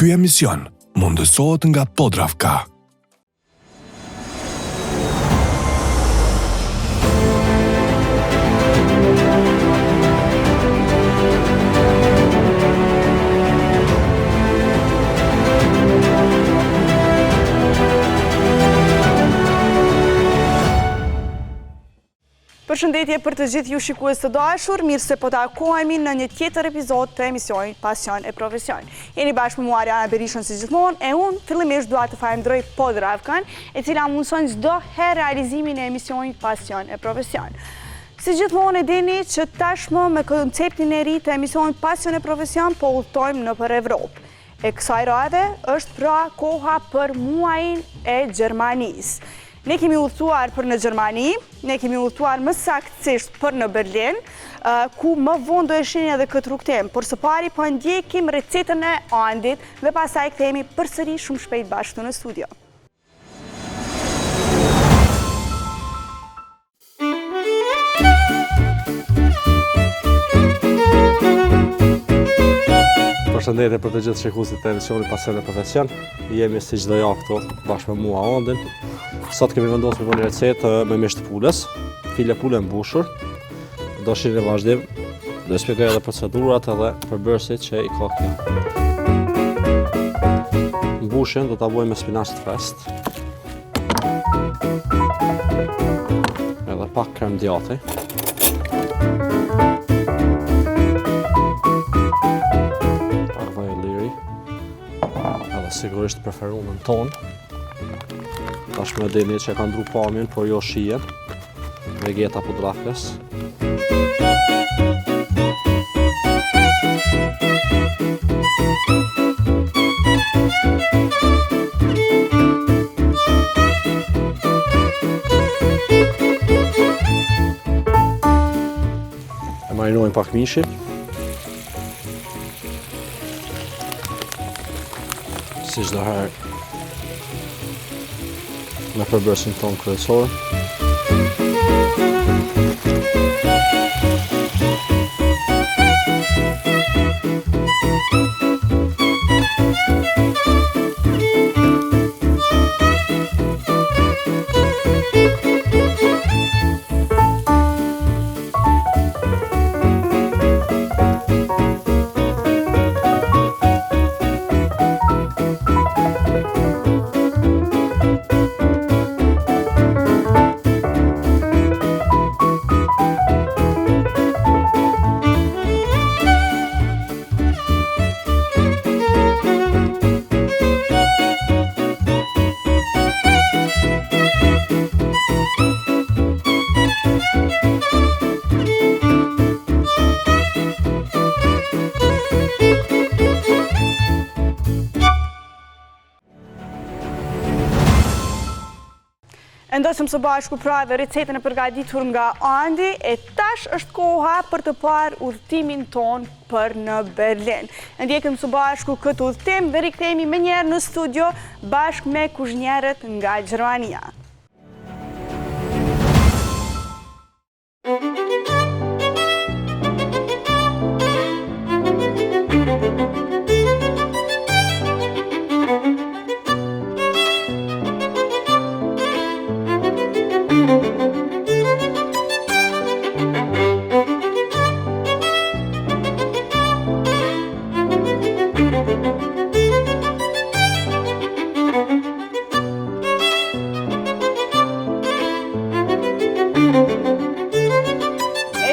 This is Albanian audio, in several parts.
Ky emision mundësohet nga Podravka. Përshëndetje për të gjithë ju shikues të dashur, mirë se po takohemi në një tjetër epizod të emisionit Pasion e Profesion. Jeni bashkë me mua Ariana Berishën si gjithmonë, e unë fillimisht dua të falenderoj Podravkan, e cila mundson çdo herë realizimin e emisionit Pasion e Profesion. Si gjithmonë e dini që tashmë me konceptin e ri të emisionit Pasion e Profesion po udhtojmë nëpër Evropë. E kësaj radhe është pra koha për muajin e Gjermanisë. Ne kemi udhëtuar për në Gjermani, ne kemi udhëtuar më saktësisht për në Berlin, ku më vonë do e shihni edhe këtë rrugtim, por së pari po ndjekim recetën e Andit dhe pastaj kthehemi përsëri shumë shpejt bashkë këtu në studio. Përshëndetje për të gjithë shikuesit të emisionit Pasion e Profesion. Jemi si çdo javë këtu bashkë me mua Andin. Sot kemi vendosur me një recetë me misht pulës, file pule mbushur. Do shihni në vazhdim, do të shpjegoj edhe procedurat edhe përbërësit që i ka kjo. Mbushin do ta bëjmë me spinaq të freskët. Edhe pak krem djati. Sigurisht preferuar tonë. Tashmë e dini që e ka ndru pamjen, por jo shijen. Vegeta Podravkës. E marinojmë pak mishi. Si çdo herë me përbërësin tonë kryesor. Ndosëm së bashku pra dhe recetën e përgatitur nga Andi, e tash është koha për të parë udhëtimin ton për në Berlin. Ndjekim së bashku këtë udhëtim dhe rikthehemi menjëherë në studio bashkë me kuzhinierët nga Gjermania.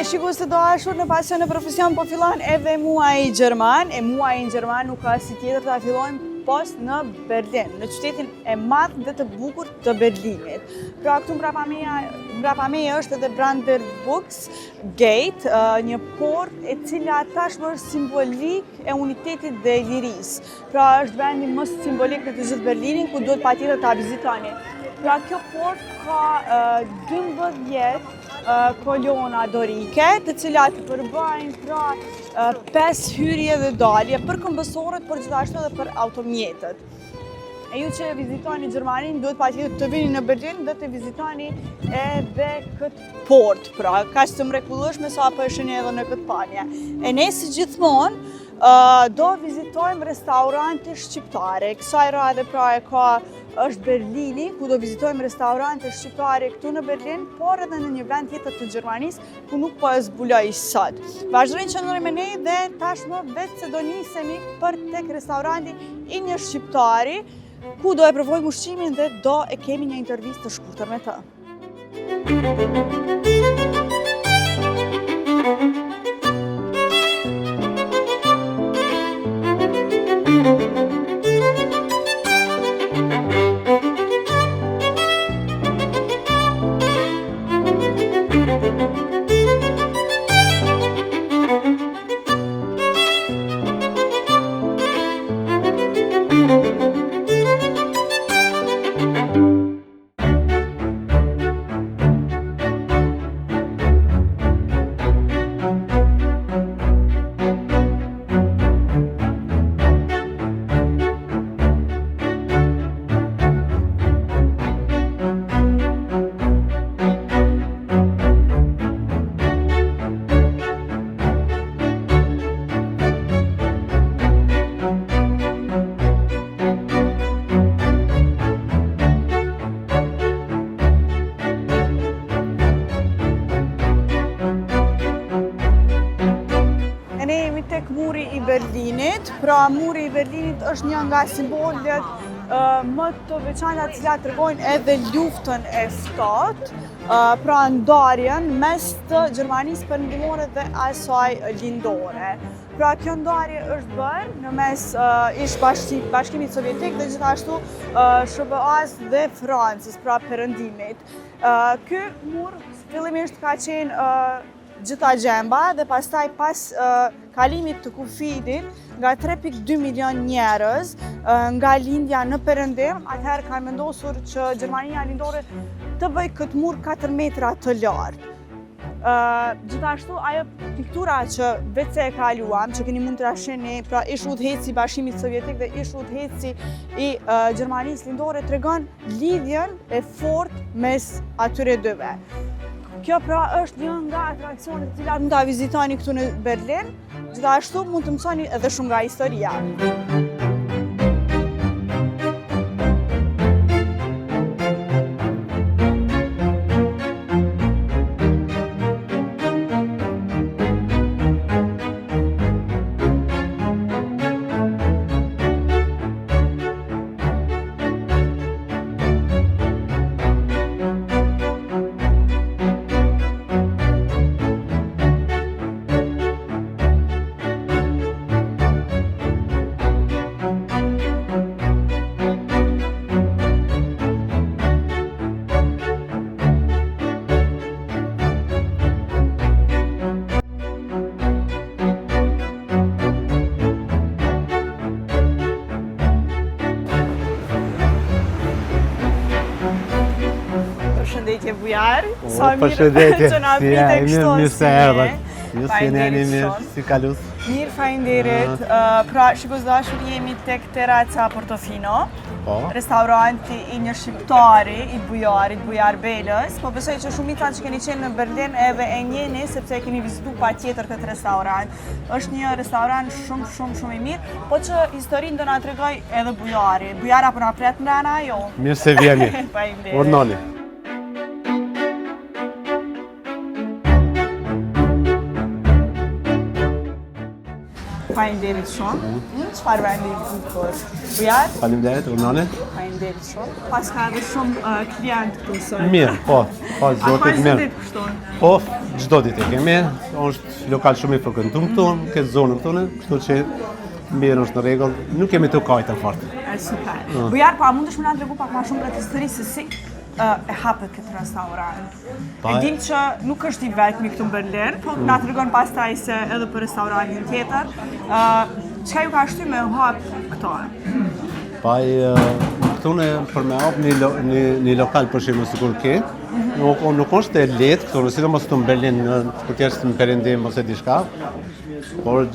Shikues të dashur, në Pasion e Profesion po fillon edhe muaji gjerman, e muaji gjerman nuk ka si tjetër ta fillojmë post në Berlin, në qytetin e madh dhe të bukur të Berlinit. Pra këtu mbrapa meje është edhe Brandenburgs Gate, një port e cila tashmë është simbolik e unitetit dhe lirisë. Pra është vendi më simbolik në të gjithë Berlinin, ku duhet patjetër ta vizitoni. Pra kjo port ka 12 kolona dorike, të cilat përbajnë pra 5 hyrje dhe dalje për këmbësorët, por gjithashtu edhe për automjetët. E ju që vizitoni Gjermanin, duhet patjetër të vini në Berlin dhe të vizitoni edhe këtë port, pra, kaq të mrekullueshme sa po e shihni edhe në këtë pamje. E ne si gjithmonë Do vizitojmë restorante shqiptare. Kësaj radhe pra është Berlini, ku do vizitojmë restorante shqiptare këtu në Berlin, por edhe në një vend tjetër të Gjermanisë, ku nuk po e zbuloj sot. Vazhdojmë që ndërë me ne dhe tashmë vetë se do nisemi për tek restoranti i një shqiptari, ku do e provojmë ushqimin dhe do e kemi një intervistë të shkurtër me të. Muri i Berlinit, pra muri i Berlinit është një nga simbolet më të veçanta të cilat tregojnë edhe luftën e ftohtë, pra ndarjen mes të Gjermanisë Perëndimore dhe asaj lindore. Pra kjo ndarje është bërë në mes ish Bashkimit Sovjetik dhe gjithashtu SBA-s dhe Francës, pra Perëndimit. Ky mur fillimisht ka qenë gjitha gjemba dhe pastaj pas kalimit të kufidit nga 3.2 milion njerëz nga lindja në Perëndim, atëherë kanë vendosur që Gjermania lindore të bëjë këtë mur 4 metra të lartë. Gjithashtu ajo piktura që vetë se e kaluam, që keni mund të shihni, pra ish udhëheci i Bashkimit Sovjetik dhe ish udhëheci i Gjermanisë lindore tregon lidhjen e fortë mes atyre dyve. Kjo pra është një nga atraksionet të cilat mund ta vizitoni këtu në Berlin, gjithashtu mund të mësoni edhe shumë nga historia. Përshëndetje bujar, sa mirë që na pritet kështu. Mirë se erdhët. Ju si jeni mirë, si kalus? Mirë, faleminderit. Pra, shikoj dashur, jemi tek Terraca Portofino, restoranti i një shqiptari, i bujarit, Bujar Belës. Po besoj që shumica që keni qenë në Berlin edhe e njeni, sepse e keni vizitu patjetër këtë restorant. Është një restorant shumë i mirë, po që historinë do na tregoj edhe bujari. Bujara po na pret mbrana, jo? Mirë se vjeni. Faleminderit. Urnoni. Faleminderit shumë. Çfarë vendi i bukur? Bujar? Faleminderit, urnoni. Faleminderit shumë. Pas ka edhe shumë klientë këtu sot. Mirë, po, pas zotit mirë. Kështu? Po, çdo ditë e kemi. Është lokal shumë i frekuentuar këtu, këtë zonën tonë, kështu që mirë është në rregull. Nuk kemi të kajtën fort. Super. Bujar, pa mundesh më na tregu pak më shumë rreth historisë se si e hapët këtë restorant. E dim që nuk është i vetmi këtu në Berlin, po na tregon pastaj se edhe për restorantin tjetër. Çka ju ka shtyr me hap këto? Këtu për me hap një lokal për shembull sikur ke, nuk është e lehtë këtu, sidomos këtu në Berlin, ku ti je në Perëndim ose diçka. Por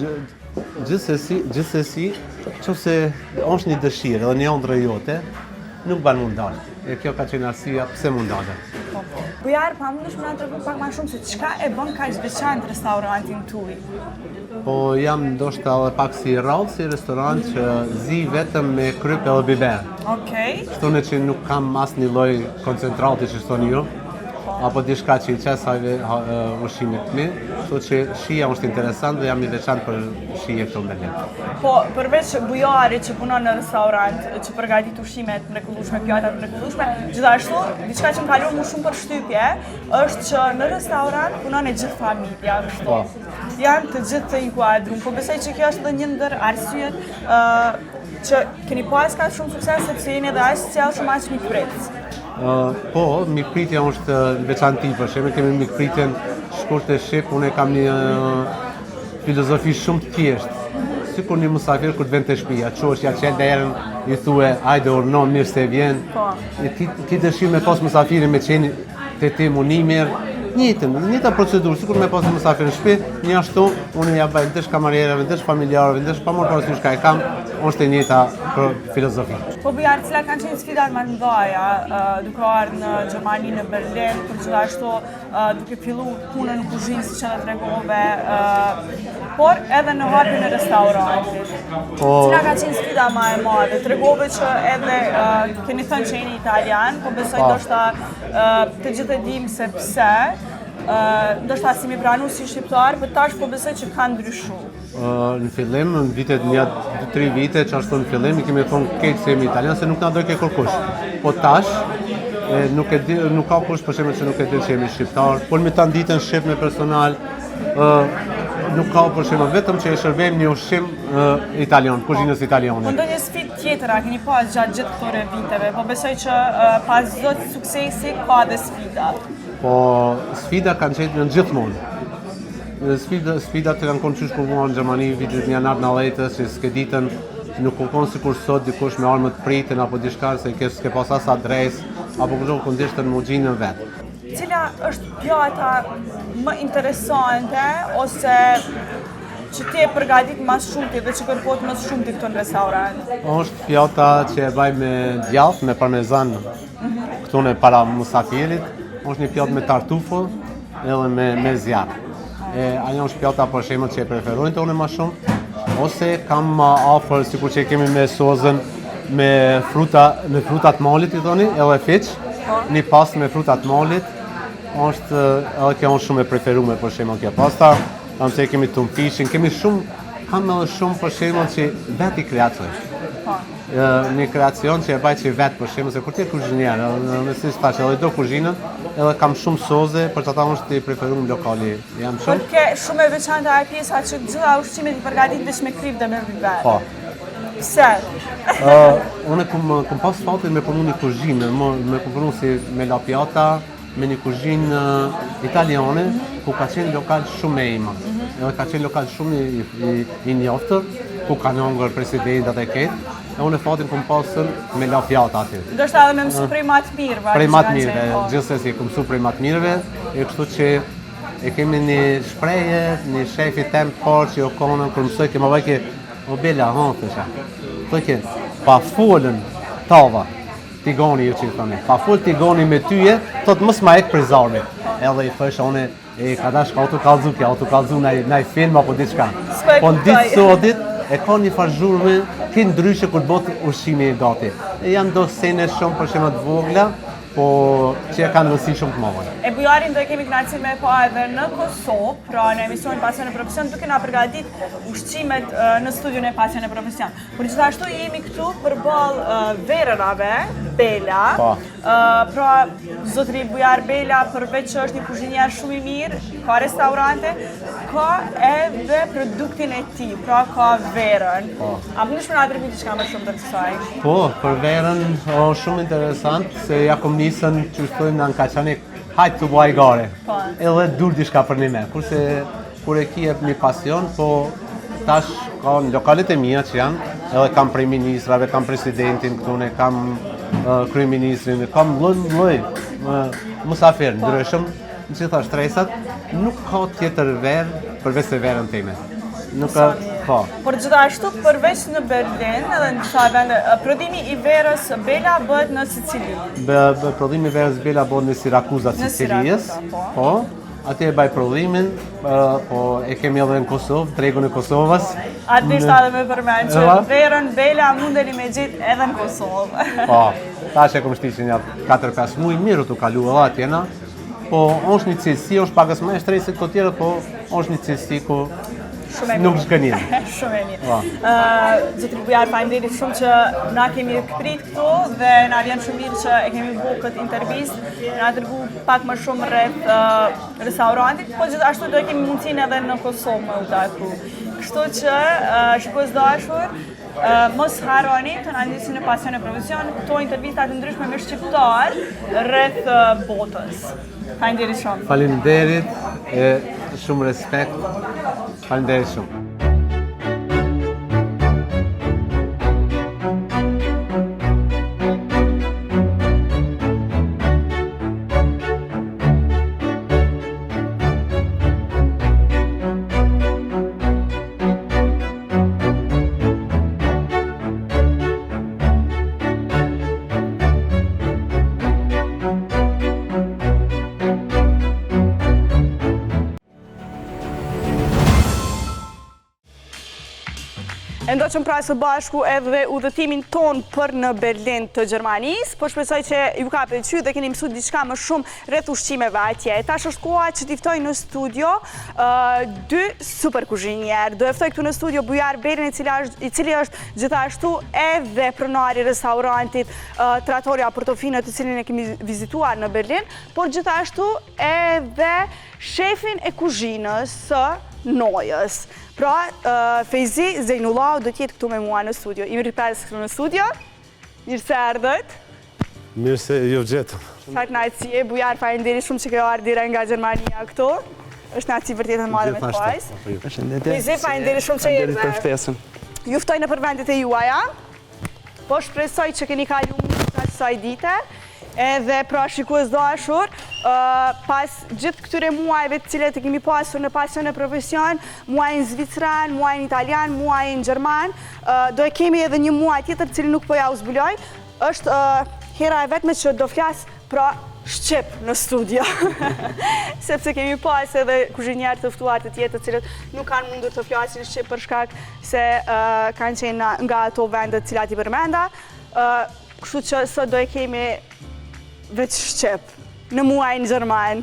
gjithsesi, nëse është një dëshirë dhe një ëndër jote, nuk ban mund dalë. E kjo ka qenë arsyeja pse mund dalë. Bujar, pa mundesh më na tregu pak më shumë se çka e bën kaq veçantë restorantin tuaj? Po jam ndoshta edhe pak si rrallë, si restorant që zi vetëm me kryp edhe biber. Okej. Shtone që nuk kam asnjë lloj koncentrati që thoni ju, apo diçka që i qes hajve ushqimit të mi, kështu që shija është interesant dhe jam i veçantë për shije këto në Berlin. Po, përveç bujarit që punon në restorant, që përgatit ushqime të mrekullueshme, pjata të mrekullueshme, gjithashtu, diçka që më kalon më shumë për shtypje, është që në restorant punon e gjithë familja, kështu. Po. Janë të gjithë të inkuadrum, po besoj që kjo është edhe një ndër arsyet që keni pas ka shumë sukses sepse jeni edhe aq social shumë aq mikpritës. Po, mikpritja është në veçanti, për shembull, kemi mikpritjen shkurt e shqip, unë kam një filozofi shumë të thjeshtë. Sikur një musafir kur të vjen te shtëpia, çosh ja çel derën, i thue, hajde urdhno mirë se vjen. Po. Ti dëshirë me pas musafirin me qenë te ti muni mirë. Njëta procedurë, sikur me pas musafir në shtëpi, një ashtu, unë ja baj ndesh kamarierëve, ndesh familjarëve, ndesh pa marrë parasysh ka e kam, është e njëjta filozofi. Po bujar, cilat kanë qenë sfidat më të mëdha duke ardhur në Gjermani, në Berlin, por gjithashtu duke filluar punën në kuzhinë siç edhe tregove, por edhe në hapjen e restorantit. Cila ka qenë sfida më e madhe? Tregove që edhe keni thënë që jeni italian, po besoj ndoshta të gjithë e dim se pse. Ndoshta si mi pranu si shqiptar, për tash po besoj që ka ndryshuar. Në fillim, në vitet një 2-3 vite që ashtu në fillim, i kemi thonë keq se jemi italian, se nuk na do ke kërkush. Po tash, nuk ka kush për shembull që nuk e di që jemi shqiptar, por me ta ditën shqip me personal, nuk ka për shembull vetëm që e shërbejmë një ushqim italian, kuzhinës italiane. Po ndonjë sfidë tjetër a keni pas gjatë gjithë këtyre viteve, po besoj që pas çdo suksesi ka dhe sfida. Po sfida kanë qenë gjithmonë. Sfidat të kanë qenë qysh kur në Gjermani vitet në janar 90-s, që s'ke ditën nuk kërkon sikur sot dikush me armë të pritën apo diçka se s'ke pas as adresë apo kur ndeshtë në mugjinë vet. Cila është pjata më interesante ose që ti e përgatit mas shumti dhe që kërkohet mas shumti këtu në restorant? Është pjata që e baj me djath, me parmezan këtu në para musafirit. Është një pjatë me tartufo edhe me zjarr. Ajo është pjata për shembull që e preferojnë tonë më shumë, ose kam afër sikur që kemi me sozën me frutat malit i thoni, edhe fiç, një pastë me frutat malit, është edhe kjo është shumë e preferuar për shembull kjo pasta, se kemi tumfishin, kam edhe shumë për shembull që vetë i kreacoj. Një kreacion që e baj që vetë për shembull, se kur ti je kuzhinier, me si thash, edhe do kuzhinën, edhe kam shumë soze, për çata është i preferuar lokali. Jam shumë. Por ke shumë e veçantë ajo pjesa që gjitha ushqimet i përgatitet me krip dhe me biber. Po. Pse? Unë kam pas fatin me punu një kuzhinë, me punu si me la piata, me një kuzhinë italiane, ku ka qenë lokal shumë e ima. Edhe ka qenë lokal shumë i njoftër, ku kanë hongër presidentat e ketë. Unë e fatin kom pasën me la pjata aty. Ndoshta edhe me mësu prej ma të mirëve. Prej ma të mirëve, gjithsesi kom mësu prej ma të mirëve, e kështu që e kemi një shprehje, një shefi tem të parë që jo konën, kur mësoj kema vajke, o bela, thësha. Thëke, pa folën tava, tigoni ju që i thoni, pa folë tigoni me tyje, thot mës ma ek prizarmi. Edhe i thësha, une, ka dash ka autokalzu naj film apo diçka. Po në ditë sotit, e ka një farë ki ndryshe kur botë ushqimi i gati. Janë do sene shumë për shemë të vogla, po që e kanë rëndësi shumë të madhe. E bujarin do e kemi kënaqësinë me pa edhe në Kosovë, pra në emisionin Pasion e Profesion, duke na përgatit ushqimet në studion e Pasion e Profesion. Por gjithashtu jemi këtu përballë verërave, Bela. Pra zotëri Bujar Bela, përveç që është një kuzhinier shumë i mirë, ka restorante, ka edhe produktin e tij, pra ka verën. A mundesh më na tregu diçka më shumë të kësaj? Po, për verën është shumë interesant se ja kom nisën që shtojmë në Ankaçanik, hajtë të buaj gare, edhe dur diçka për një me, kurse kur e kjep një pasion, po tash ka në lokalet e mija që janë, edhe kam prej ministrave, kam presidentin këtune, kam kryeministrin, kam lloj musafir, ndryshëm, në gjitha shtresat, nuk ka tjetër verë përveç se verën time. Nuk ka Po. Por gjithashtu përveç në Berlin edhe në disa vende, prodhimi i verës Bela bëhet në Sicili. Prodhimi i verës Bela bëhet në Sirakuza të Sicilijës. Po. Atje e baj prodhimin, po e kemi edhe në Kosovë, tregun e Kosovës. Atë ishte edhe me përmend që verën Bela mundeni me gjetë edhe në Kosovë. Po, tash e kom shtishin ja 4-5 muaj mirë të kalu edhe atjena. Po, është një cilësi, është pakës më e shtresë këto tjera, po është një cilësi ku nuk zgënin. Shumë e mirë. Zotri Bujar, faleminderit shumë që na kemi kprit këtu dhe na vjen shumë mirë që e kemi bërë këtë intervistë, na dërgu pak më shumë rreth restorantit, po gjithashtu do e kemi mundësinë edhe në Kosovë më u taku. Kështu që shikues dashur, mos harroni të na ndjeni në Pasion e Profesion këto intervista të ndryshme me shqiptar rreth botës. Faleminderit shumë. Faleminderit e shumë respekt. Faleminderit shumë. Ndoqëm pra së bashku edhe udhëtimin ton për në Berlin të Gjermanisë, po shpresoj që ju ka pëlqyer dhe keni mësuar diçka më shumë rreth ushqimeve atje. Tash është koha që t'i ftoj në studio dy super kuzhinierë. Do e ftoj këtu në studio Bujar Belin, i cili është gjithashtu edhe pronari i restorantit Trattoria Portofino, të cilin e kemi vizituar në Berlin, por gjithashtu edhe shefin e kuzhinës së Nojës. Pra, Fejzi Zejnullau do t'jetë këtu me mua në studio. I mirë pesë këtu në studio. Mirë se ardhët. Mirë se ju gjetëm. Sa kënaqësi, Bujar, faleminderit shumë që ke ardhur nga Gjermania këtu. Është kënaqësi vërtet e madhe me të pajs. Fejzi, faleminderit shumë që jeni për ftesën. Ju ftoj në vendet e juaja. Po shpresoj që keni kaluar mirë kësaj dite. Edhe pra shikues dashur, pas gjithë këtyre muajve të cilët e kemi pasur në Pasion e Profesion, muajin zvicran, muajin italian, muajin gjerman, do e kemi edhe një muaj tjetër cili nuk po ja u zbuloj, është hera e vetme që do flas pra shqip në studio. Sepse kemi pas edhe kuzhinierë të ftuar të tjerë të cilët nuk kanë mundur të flasin shqip për shkak se kanë qenë nga ato vende të cilat i përmenda. Kështu që sot do e kemi veç shqip, në muajin gjerman.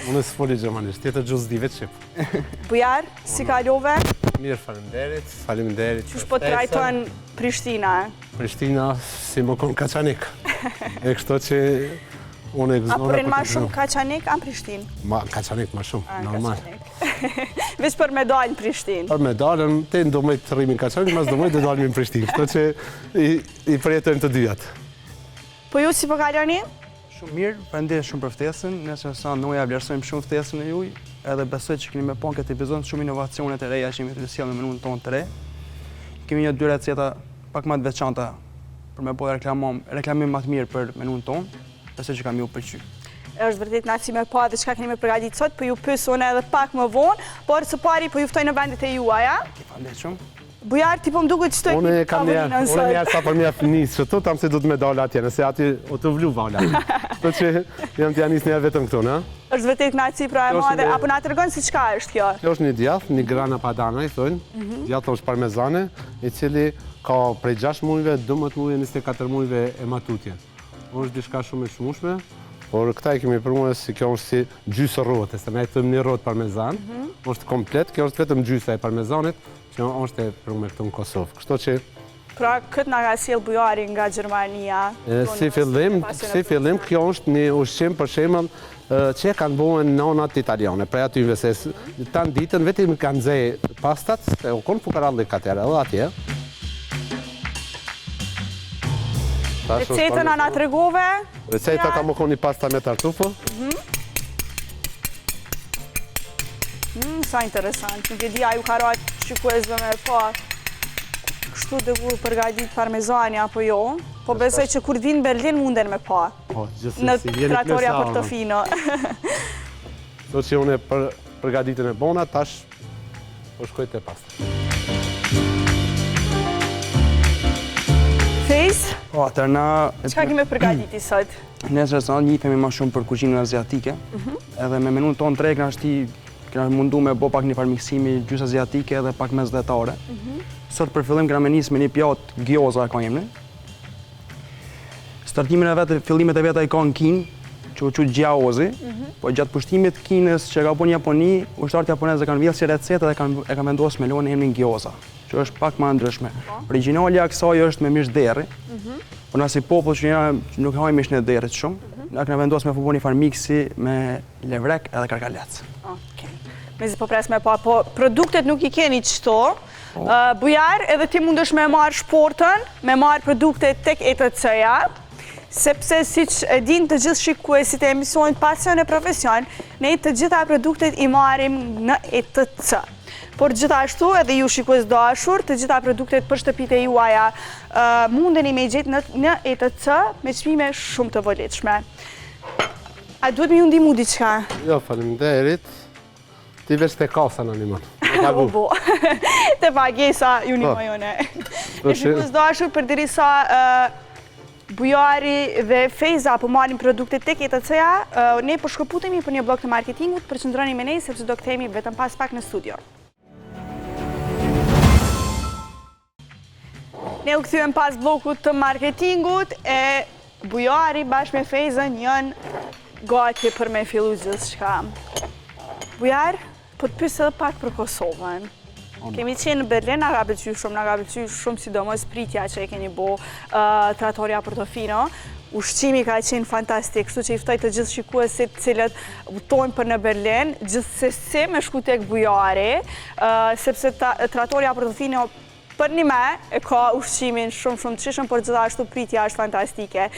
Unë s'foli gjermanisht, tjetër gjus di veç shqip. Bujar, si kalove? Mirë, faleminderit, faleminderit. Qysh po trajton Prishtina? Prishtina si më konë Kaçanik. E kështu që unë e gëzona... A përrin ma shumë Kaçanik a Prishtin? Kaçanik ma shumë, normal. Veç për me dalë në Prishtin? Për me dalën, te në do mëjtë të rrimin Kaçanik, mas do mëjtë dhe dalëmi në Prishtin. Kështu që i përjetojmë të dyjat. Po ju si po kaloni? Shumë mirë, faleminderit shumë për ftesën. Nëse sa Noja vlerësojmë shumë ftesën e juaj, edhe besoj që keni me pa këtë epizod shumë inovacione të reja që jemi të sjellë në menun tonë të re. Kemi një dy receta pak më të veçanta për me po reklamim më të mirë për menun tonë, besoj që kam ju pëlqyer. Është vërtet kënaqësi me pa diçka keni me përgatitur sot, po ju pyes unë edhe pak më vonë, por së pari po ju ftoj në vendet e juaja. Faleminderit shumë. Bujar, ti po më duket që të Unë kam njerë sa për mja fënisë që tu tam se du të me dalë atje, nëse ati o të vlu vala. Të që jam t'ja njës njerë vetëm këtu, në? Është vërtet kënaqësi pra e madhe, apo na tregon si çka është kjo? Kjo është një djath, një grana padana i thonë, djath është parmezane, i cili ka prej 6 mujve, 12 mujve, 24 mujve e matutje. Është diçka shumë e shmushme, por këta i kemi përmujë si kjo është si gjysë rrotë, se me e thëmë një rrotë parmezan, është komplet, kjo është vetëm gjysa e parmezanit, që është e përme këtu në Kosovë. Kështu që... Pra, këtë nga ka sjellë Bujari nga Gjermania? Si fillim, kjo është një ushqim për shembull që kanë buen nonat italiane, prej atyve se tanë ditën vetëm kanë zej pastat, e u konë fukaralli katera edhe atje. Recetën ana tregove? Receta ka më konë një pasta me tartufo. Sa interesant, nuk e dija ju karat shikuesve me pa kështu dhe kur përgatit parmezani apo jo, po besoj që kur vinë Berlin munden me pa në Trattoria Portofino. Do që unë e përgatitën e bona, tash po shkoj te pasta. Fejz, Po, atër na... çka kemi përgatiti sot? Ne në restoran njihemi më shumë për kuzhinën asiatike, edhe me menun tonë tre kena mundu me bo pak një farmiksimi gjysë asiatike edhe pak mesdhetare. Sot për fillim kena me nisë me një pjatë gyoza ka jemne. Startimin e vetë, fillimet e veta i ka në Kinë, që u qutë gyaozi, po gjatë pushtimit Kinës që ka po në Japoni, ushtarët japonezë kanë vjedhë si recetë dhe e kanë vendosë me lojnë emrin gyoza, që është pak më ndryshme. Origjinalja e kësaj është me mish derri, po na si popull që njëra nuk hajmë mish në derrit shumë, na kanë vendosë me një farmiksi me levrek edhe karkalec. Okej. Mezi po pres me pa, po produktet nuk i keni qëto. Bujar, edhe ti mundesh me marrë shportën, me marrë produktet tek ETC-ja, sepse si që e din të gjithë shikuesit e emisionit Pasion e Profesion, ne të gjitha produktet i marrim në ETC. Por gjithashtu edhe ju shikues dashur, të gjitha produktet për shtëpitë e juaja mundeni me i gjetë në ETC me çmime shumë të volitshme. A duhet me ju ndihmu diçka? Jo, faleminderit. Ti veç te kasa në animon. O bo, te pagesa ju nimojone. E shikues dashur, përderisa Bujari dhe Fejza po marrin produktet tek ETC-ja, ne po shkëputemi për një blok të marketingut, përqëndroni me ne sepse do kthehemi vetëm pas pak në studio. Ne u kthyem pas blokut të marketingut e Bujari bashkë me Fejzën janë gati për me fillu gjithçka. Bujar, po të pyes edhe pak për Kosovën. Kemi qenë në Berlin, nga ka pëlqy shumë sidomos pritja që e keni bo Trattoria Portofino. Ushqimi ka qenë fantastik, kështu që i ftoj të gjithë shikuesit cilët udhtojnë për në Berlin, gjithsesi me shku tek Bujari, sepse Trattoria Portofino për një me e ka ushqimin shumë të qishëm, por gjithashtu pritja është fantastike.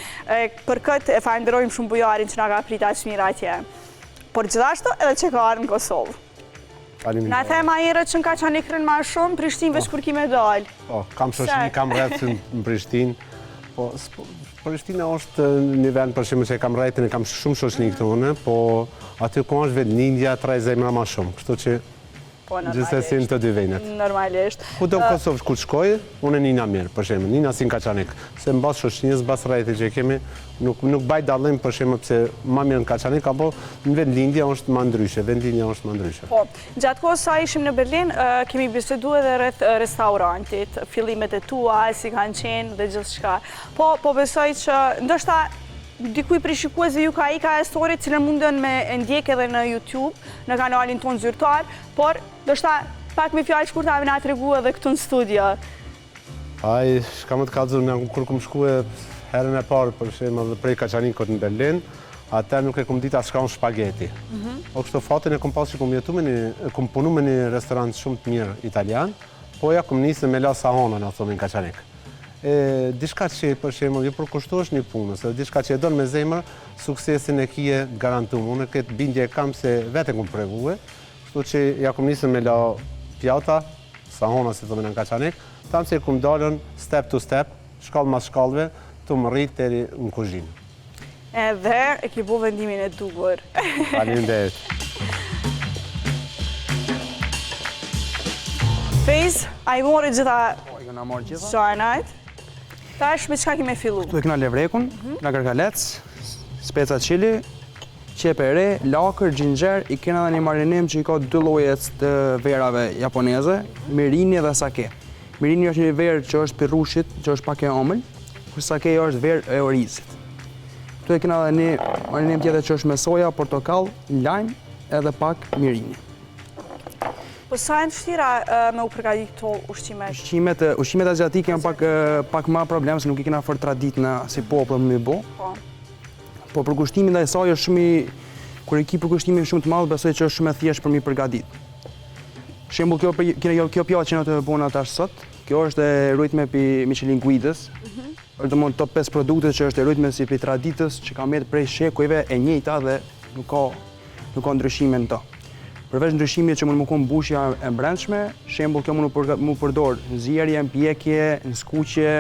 Për këtë e falenderojmë shumë Bujarin që nga ka prita që mirë atje. Por gjithashtu edhe që ka arë në Kosovë. Na thema herët që në Kaçanik rënë ma shumë, Prishtinë veç kur ki me dalë. Po, kam shoqëni, kam rrethin në Prishtinë. Po, Prishtina është një vend për shembull që kam rrethin, kam shumë shoqëni këtu unë, po aty ku është vetë Lindja, tre zemra ma shumë. Kështu që gjithsesi në të dy vendet. Normalisht. Ku do në Kosovë kur shkoj, unë e nina mirë, për shembull, nina si në Kaçanik. Se mbas shoqënisë, mbas rrethit që kemi, nuk baj dallim për shembull pse më mirë në Kaçanik apo në vend Lindja është më ndryshe, vend Lindja është më ndryshe. Po, gjatë kohës sa ishim në Berlin, kemi bisedu edhe rreth restaurantit, fillimet e tua, si kanë qenë dhe gjithçka. Po besoj që ndoshta dikuj për shikuesve ju ka ika historit cilën mundën me ndjek edhe në YouTube, në kanalin tonë zyrtar, por ndoshta pak me fjalë shkurta na tregu edhe këtu në studio. Ai, shka më të kallëzuar, kur kum shkuar herën e parë për shembull prej Kaçanikut në Berlin, atë nuk e kum ditë as çka është spaghetti. Po kështu fatin e kum pasur kum jetu me kum punu me një restorant shumë të mirë italian, po ja kum nisë me la Sahona na thonë në Kaçanik. Diçka që për shembull ju përkushtosh një punës, diçka që e don me zemër, suksesin e kije garantuar. Unë këtë bindje kam se vete kum provuar, kështu që ja kum nisë me la pjata, Sahona si thonë në Kaçanik, tam se kum dalën step to step, shkallë mas shkallëve, të më rritë deri në kuzhinë. Edhe e ki bu vendimin e duhur. Faleminderit. Fejz, a i mori gjitha I këna marrë gjitha. gjanajt. Tash me qka kime fillu? Tu e këna levrekun, nga karkalec, speca çili, qepe re, lakër, gjingjer, i kena dhe një marinim që i ka 2 llojet të verave japoneze, mirini dhe sake. Mirini është një verë që është pirrushit, që është pak e omël, kur sake është verë e orizit. Tu e kena dhe një marinim tjetër që është me soja, portokall, lajm edhe pak mirini. Po sa e në vështira me u përgatitur këto ushqimet? Ushqimet aziatike janë pak më problem, se nuk i kena fort traditna si popull më bo. Po përkushtimin dhe saj është shumë kur e ki përkushtimin shumë të madh, besoj që është shumë e thjeshtë për mi përgatit. Për shembull, kjo pjatë që na të bëna tash sot, kjo është e rujtme pi Michelin Guidës. Është domosdoshmë top 5 produkte që është e rujtme si pi traditës, që ka marrë prej shekujve e njëjta dhe nuk ka ndryshime në to. Përveç ndryshimit që mund më konë mbushja e brendshme, shembull kjo mund mu përdor nxjerrje, pjekje, në skuqje,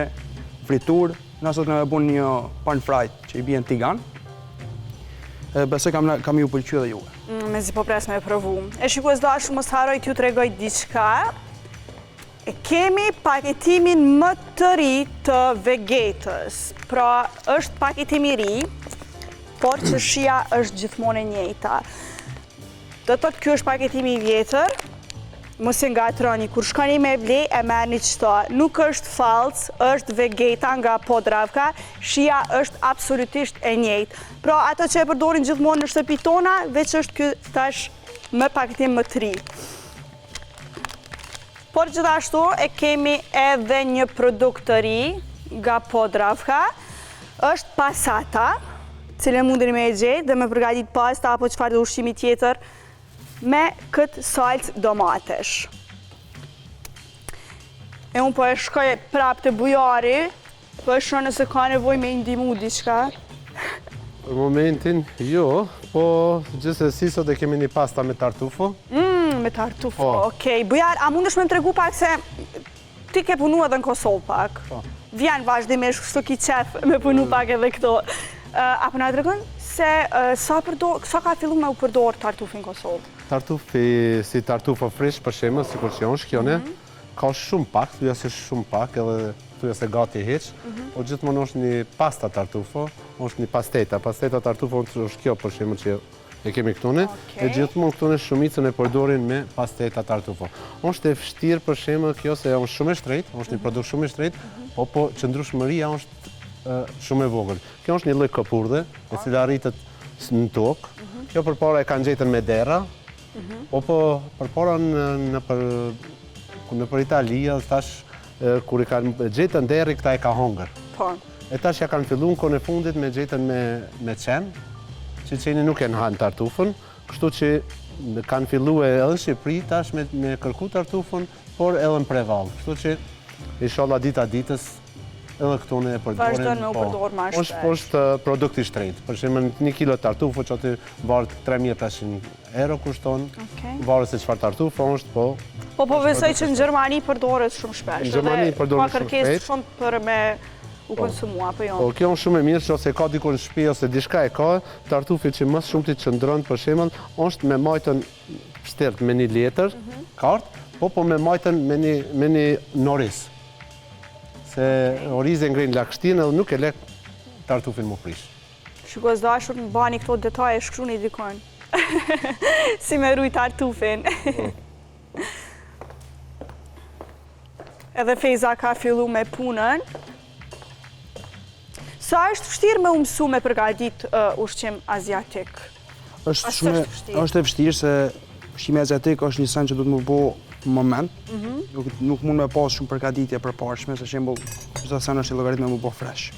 fritur. Na sot na bën një pan fried që i bie në tigan. Besoj kam ju pëlqyer dhe juve. Mezi po pres me provu. E shikues dashur, mos harroj t'ju tregoj diçka. Kemi paketimin më të ri të Vegetës. Pra, është paketimi i ri, por që shija është gjithmonë e njëjta. Do të thotë ky është paketimi i vjetër. Mos e ngatroni, kur shkoni me ble e merrni çto. Nuk është fallc, është Vegeta nga Podravka, shija është absolutisht e njëjtë. Pra ato që e përdorin gjithmonë në shtëpi tona, veç është ky tash me paketim më të ri. Por gjithashtu e kemi edhe një produkt të ri nga Podravka, është pasata, cilën mundeni me e gjetë dhe me përgatit pasta apo çfarë ushqimi tjetër me këtë salcë domatesh. E unë po e shkoj prapë të bujari, po e shoh nëse ka nevojë me ndihmu diçka. Për momentin, jo, po gjithsesi sot e kemi një pasta me tartufo. Me tartufo, okej. Bujar, a mundesh me më tregu pak se ti ke punu edhe në Kosovë pak? Vjen vazhdimisht, kështu ki qef me punu pak edhe këto. Apo na tregon se sa ka fillu me u përdor tartufi në Kosovë? Tartufi si tartufo fresh për shembull, sikur që është kjo ne, ka shumë pak, thuja se shumë pak, edhe thuja se gati hiç, po gjithmonë është një pasta tartufo, është një pasteta. Pasteta tartufo është kjo për shembull që e kemi këtu ne, e gjithmonë këtu ne shumicën e përdorin me pasteta tartufo. Është e vështirë për shembull kjo se është shumë e shtrenjtë, është një produkt shumë i shtrenjtë, po qëndrueshmëria është shumë e vogël. Kjo është një lloj kopurdhe, e cila rritet në tokë. Kjo përpara e kanë gjetën me derra, po përpara nëpër Itali, tash kur i kanë gjetën derri, këta e ka hongër. E tash ja kanë filluar kohën e fundit me gjetën me qenë, që qeni nuk e në hanë tartufën, kështu që kanë filluar edhe në Shqipëri tash me kërku tartufën, por edhe në prevall. Kështu që inshallah dita ditës edhe këtu ne e përdorim. Vazhdon me u përdor më shpesh. Është produkt i shtrenjtë. Për shembull, 1 kilo tartufo që aty varet 3500 euro kushton. Varet se çfarë tartufo është, po. Po besoj që në Gjermani përdoret shumë shpesh. Në Gjermani përdoret shumë shpesh. Ka kërkesë shumë për me u konsumua, apo jo? Po, kjo është shumë e mirë, nëse ka diku në shtëpi ose diçka e ka, tartufi që më shumë ti qëndron për shembull, është me majtën shtert me një letër, kartë, po me majtën me një noris. Se orizi e ngrin lagështinë edhe nuk e lek tartufin më prish. Shikues dashur, më bani këto detaje, shkruani dikon. Si me ruaj tartufin. Edhe Feza ka fillu me punën. Sa është vështirë me u mësu me përgatit ushqim aziatik? Është e vështirë se ushqimi aziatik është një sen që duhet më bo moment. Nuk mund me pas shumë përgatitje përparshme, se shembull çdo sen është i llogarit me më bo fresh.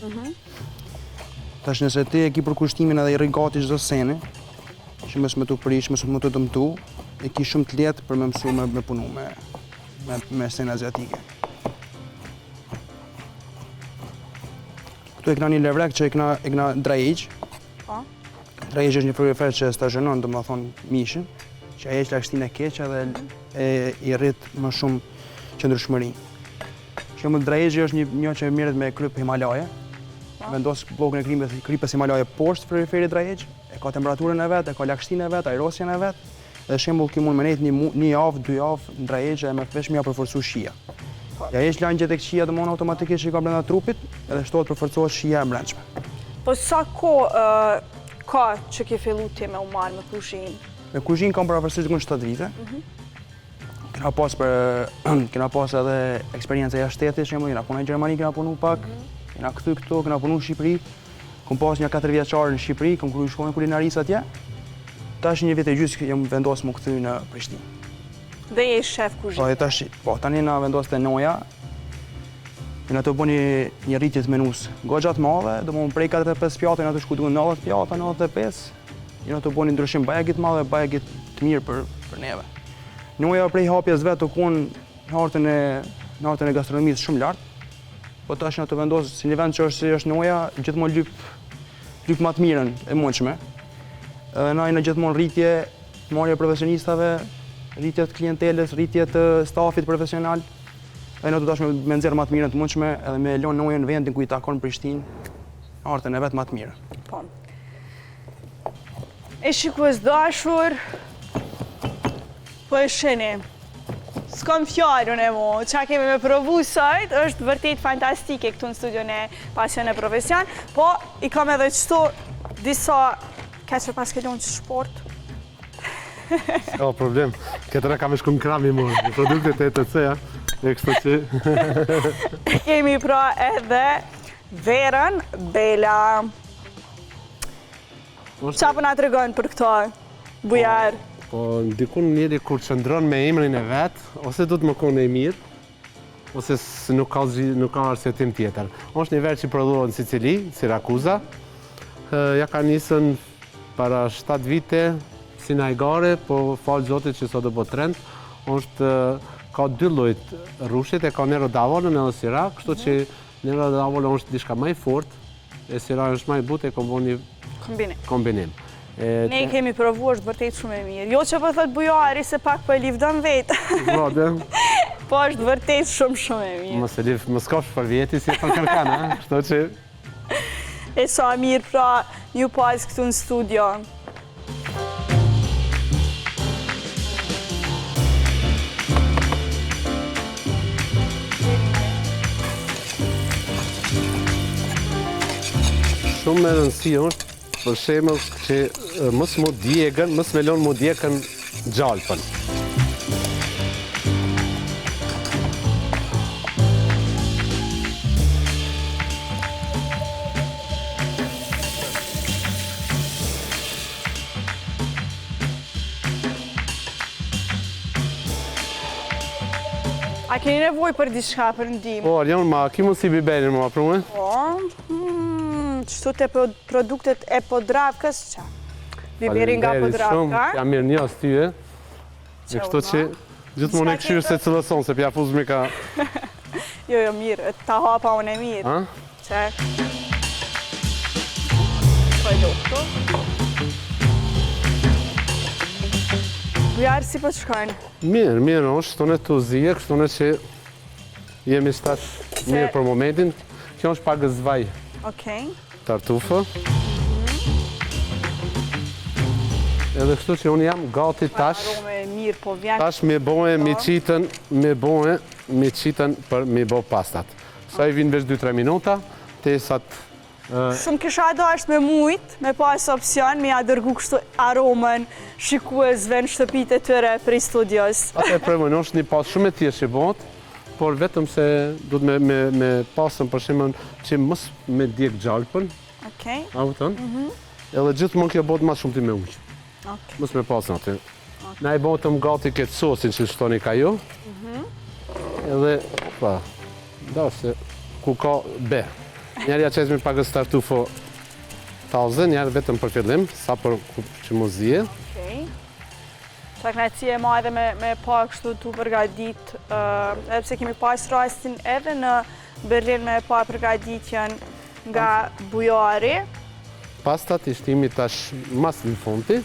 Tash nëse ti e ki për kushtimin edhe i rri gati çdo seni, që mos më të prish, mos më të dëmtu, e ki shumë të lehtë për me mësu me punu me senë aziatike. Këtu e këna një levrek që e këna drajegj. Drajegj është një frigorifer që stazhonon, do më thonë, mishin, që e heq lagështinë e keqe dhe i rrit më shumë qëndrueshmëri. Shembull, drajegji është një që merret me kryp Himalaje. Vendos bllokun e krypës Himalaje poshtë frigoriferit drajegj, e ka temperaturën e vet, e ka lagështinë e vet, ajrosjen e vet. Dhe shembull ky mund me nejt një javë, 2 javë në drajegj e me vesh më përforcu shija. Ja heq langjet e këqija domon automatikisht që ka brenda trupit, edhe shtohet përforcohet shija e brendshme. Po sa kohë ka që ke fillu ti me u marrë me kuzhinë? Me kuzhinë kam paraparsisht diku 7 vite. Kena pas edhe eksperiencë jashtë shtetit, shembull, kena punuar në Gjermani, kena punu pak, kena kthy këtu, kena punu në Shqipëri. Kam pas një 4 vjeçar në Shqipëri, kam kryer shkollën kulinarisë atje. Tash një vit e gjys jam vendosur më kthy në Prishtinë. Dhe je shef kuzhinë? Po, tani na vendos te noja. Ne ato bëni një rritje të menus goxha të madhe, domethënë prej 45 pjata në ato shku duhen 90 pjata, 95. Ne ato bëni ndryshim bajagit të madhe, bajagit të mirë për neve. Noja prej hapjes vet u kon në hartën e gastronomisë shumë lart. Po tash ato vendos si një vend që është noja, gjithmonë lyp më të mirën e mundshme. Na jena gjithmonë rritje, marrje profesionistave, rritje të klientelës, rritje të stafit profesional. Dhe në të dashme me nxjerrë më të mirën të mundshme edhe me lënë nojën në vendin ku i takon Prishtinë, artën e vet më të mirë. Po. E shikues dashur, po e sheni. S'kom fjallën e mu, qa kemi me provu sot, është vërtet fantastike këtu në studion e Pasion e Profesion, po i kam edhe qëto disa, ka që pas kellon që sport. S'ka problem, këtëra kam e shku në krami mu, në produktet e ETC-a, e kështu që... Kemi pra edhe Verën Bela. Qa për nga të regon për këto, bujar? Po, ndikun njeri kur qëndron me emrin e vetë, ose du të më kone e mirë, ose nuk ka arsjetim tjetër. Është një verë që prodhuohet në Sicili, Sirakuza. Ja ka nisën para 7 vite, si najgare, po falë zotit që sot do po trend. Ka 2 llojt rrushit, e ka Nero d'Avolon edhe Sira, kështu që Nero d'Avolon është diçka më e fortë, e Sira është më e butë, e kombon një kombinim. Ne i kemi provu, është vërtet shumë e mirë. Jo që po thot bujari se pak po e livdon vetë. Po është vërtet shumë e mirë. Mos kosh për vjeti si për kërkan, kështu që... E sa mirë pra ju pas këtu në studio. Shumë me rëndësi është, për shemëll që mos mu djegën, mos me lonë mu djegën gjalpën. A keni nevoj për diçka, për ndim? Po, Arjon, ma ki mund si biberin ma prume? Po, qëtu të produktet e Podravkës, qa? Biberin nga Podravka? Jam mirë njës ty, e? E kështu që gjithë mund e këshyrë se cëllëson, se pja fuzmi ka... Jo, mirë, ta hapa unë e mirë. Që? Po e do këto? Bujarë si po të shkojnë? Mirë është, këtone të zije, këtone që jemi stash mirë për momentin. Kjo është pak zvaj. Okej. Tartufë. Edhe kështu që unë jam gati tash. Arome e mirë, po vjen... Tash me bojë, me qitën për me bo pastat. Sa i vinë veç 2-3 minuta, tesat... Shumë kisha dasht me mujt, me pas opcion, me ja dërgu kështu aromen shikuesve në shtëpit e tëre për i studios. Ate premën, është një pas shumë e tjerë që bëhet, por vetëm se du të me pasën për shemën që mos me djek gjalpën. Okej. A vëtën? Edhe gjithë mund kjo bëhet ma shumë ti me ujë. Mos me pasën aty. Na i bëhetëm gati këtë sosin që shtoni ka ju. Edhe, pa, da se ku ka be. Njerë ja qezmi pagës tartufo tazë, njerë vetëm për fillim, sa për që mu zije. Okej. Qa knajtësi e ma edhe me pa kështu tu përgadit, edhe pse kemi pas rastin edhe në Berlin me pa përgaditjen nga bujari. Pastat i shtimi tash mas në fonti,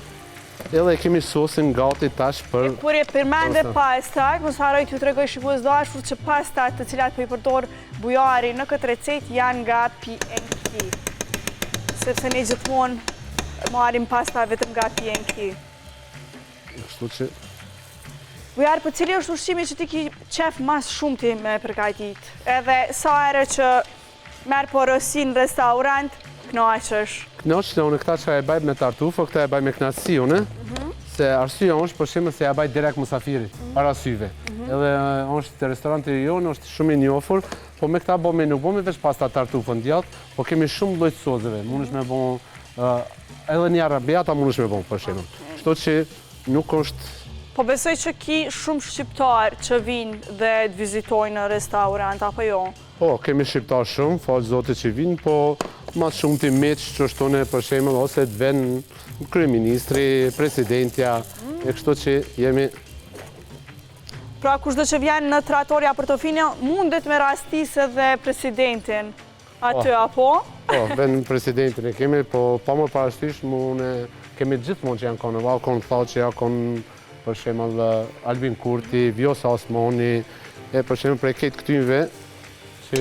edhe kemi sosin gati tash për... Kur e përmende pastat, mos haroj t'ju tregoj shikues dashur që pastat të cilat po i përdor bujari në këtë recet janë nga P&K. Sepse ne gjithmonë marrim pasta vetëm nga P&K. Kështu që... Bujar, për cili është ushqimi që ti ki qef mas shumë ti me përgajtit? Edhe sa ere që merë porosin në restorant, knaqësh? Knaqësh dhe unë këta që e bajt me tartufë, këta e bajt me knaqësi unë, se arsyeja është për shembull se ja bajt direkt musafirit, para syve. Edhe është të restoranti jonë, është shumë i njohur, po me këta bëme nuk bëme veç pasta tartufën djatë, po kemi shumë lloj sozeve. Mundesh me bëu edhe një arabjata mundesh me bëu për shembull. Kështu që nuk është... Po besoj që ki shumë shqiptar që vinë dhe të vizitojnë në restorant, apo jo? Po, kemi shqiptar shumë, falë zotit që vinë, po mas shumë ti meq që shtone për shembull, ose të venë kryeministri, presidentja, e kështu që jemi... Pra kushdo që vjen në Trattoria Portofino, mundet me rastis edhe presidentin aty, apo? Po, venë presidentin e kemi, po pa më parasysh, kemi gjithmonë që janë konë, konë Thaçi, konë për shembull Albin Kurti, Vjosa Osmani, e për shembull prej këtë këtyve që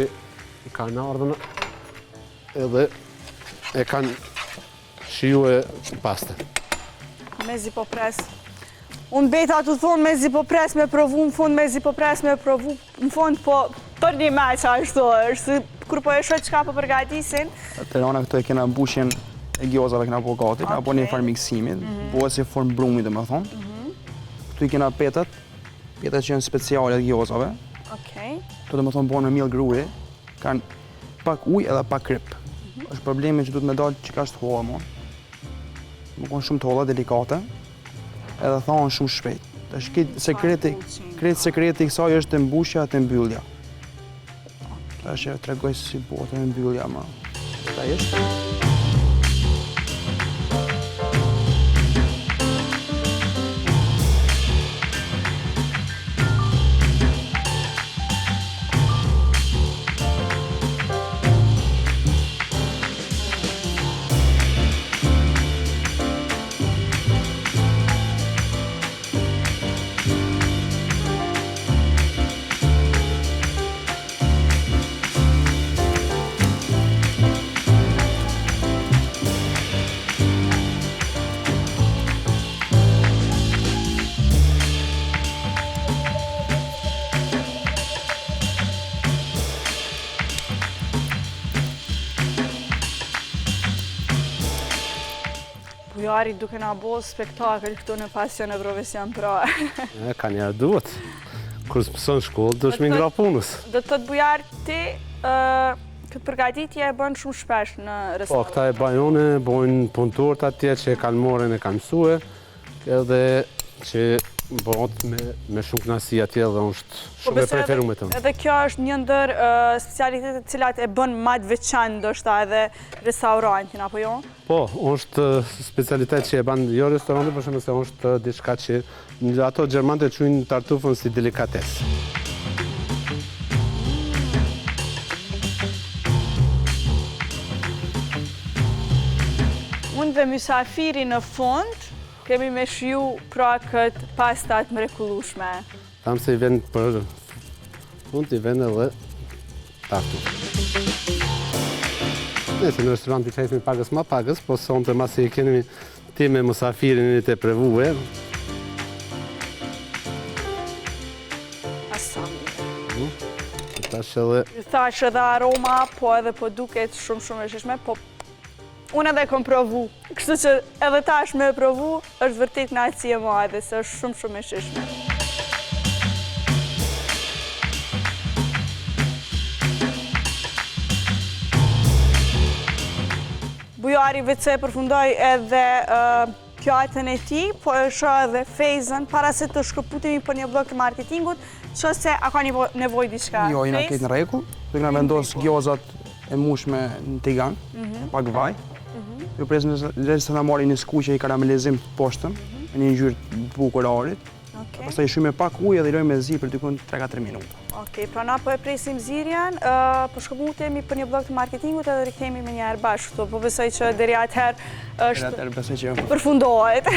kanë ardhur edhe e kanë shijue pastën. Mezi po pres. Unë beta të thonë mezi po pres me provu, në fund mezi po pres me provu, në fund po për një meq ashtu është, kur po e shoh çka po përgatisin. Atëherë këto e kena mbushjen e gjozave kena po gati, kena po një farë miksimit, bëhet si formë brumi domethënë. Këtu i kena petat që janë speciale të gjozave. Okej. Këto domethënë bëhen me miell gruri, kanë pak ujë edhe pak krip. Është problemi që duhet me dalë që ka është holla mo. Më konë shumë të holla, delikate, edhe thonë shumë shpejt. Tash kretë sekreti i kësaj është të mbushja të mbyllja. Tash e tregoj si bëhet e mbyllja më detajisht. Bujari duke na bo spektakël këtu në Pasion e Profesion pra. Ka njerë duhet. Kur s'mëson shkollë, duhesh me ngra punës. Do të thotë bujar ti këtë përgatitje e bën shumë shpesh në Po, restorant. këta e bajone, bojnë punëtorët atje që e kanë morën e kanë mësue, edhe që bëhet me shumë knasi atje dhe është shumë e preferuar me tëmë. Edhe kjo është një ndër specialitetet cilat e bën më të veçantë ndoshta edhe restorantin apo jo? Po, është specialitet që e banë jo restorante, për shembull se është diçka që ato gjermanët e quajnë tartufën si delikatesë. Unë dhe mysafiri në fund kemi me shiju pra këtë pastat mrekullueshme. Thamë se i vend për fund i vend edhe tartufë. Nëse në restorant i qesmi pagës ma pagës, po sonte masi i kemi ti me musafirin i të prevue. Asami. Tash edhe Ju thash edhe aroma, po edhe po duket shumë e shishme, po unë edhe kom provu. Kështu që edhe tash me provu, është vërtet kënaqësi e madhe, se është shumë e shishme. Bujari vetë se përfundoj edhe pjatën e ti, po e shoh edhe fejzën, para se të shkëputemi për një blok të marketingut, që se a ka nevoj diçka? Jo, jena këtë në rregull, do kena vendos gjozat e mushme në tigan, pak vaj. Ju presë nëse të na marrin një skuqe i karamelizim të poshtëm, në një ngjyrë të bukur arit. Pastaj i shujmë me pak ujë dhe i lojmë me zi për dikun 3-4 minuta. Okej, pra na po e presim zirjen, po shkëputemi për një blok të marketingut edhe rikthehemi me njëherë bashkë këtu, po besoj që deri atëherë është Atëherë besoj që përfundohet.